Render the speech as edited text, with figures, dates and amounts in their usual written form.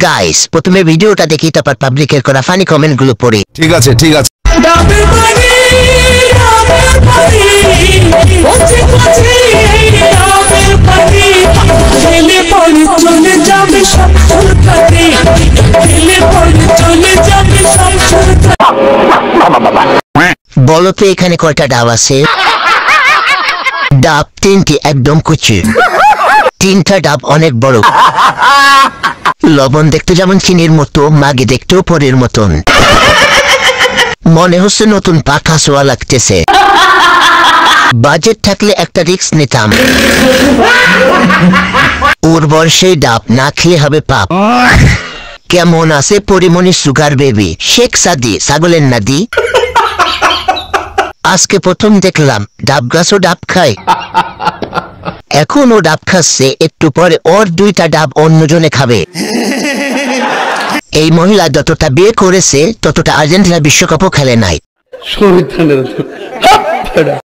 Guys প্রথমে ভিডিওটা দেখি তারপর পাবলিকের করা ফানি কমেন্ট গুলো পড়ি। ঠিক আছে ঠিক আছে। বলো তো এখানে কয়টা ডাব আছে? ডাব 3টি, একদম কুচি। 3টা ডাব অনেক বড়। লবণ দেখতে যেমন চিনির মতো, মাগে দেখতেও পরের মতন। মনে হচ্ছে নতুন পাখা ছোঁয়া লাগতেছে। বাজেট থাকলে একটা রিস্ক নিতাম। উর্বর সেই ডাব না খেয়ে হবে পাপ। কেমন আছে পরিমণি সুগার বেবি, শেখ সাদি ছাগলের নাদি? আজকে প্রথম দেখলাম ডাব গাছও ডাব খায়। এখন ও ডাব খাচ্ছে, একটু পরে ওর 2টা ডাব অন্যজনে খাবে। এই মহিলা যতটা বিয়ে করেছে ততটা আর্জেন্টিনা বিশ্বকাপও খেলে নাই।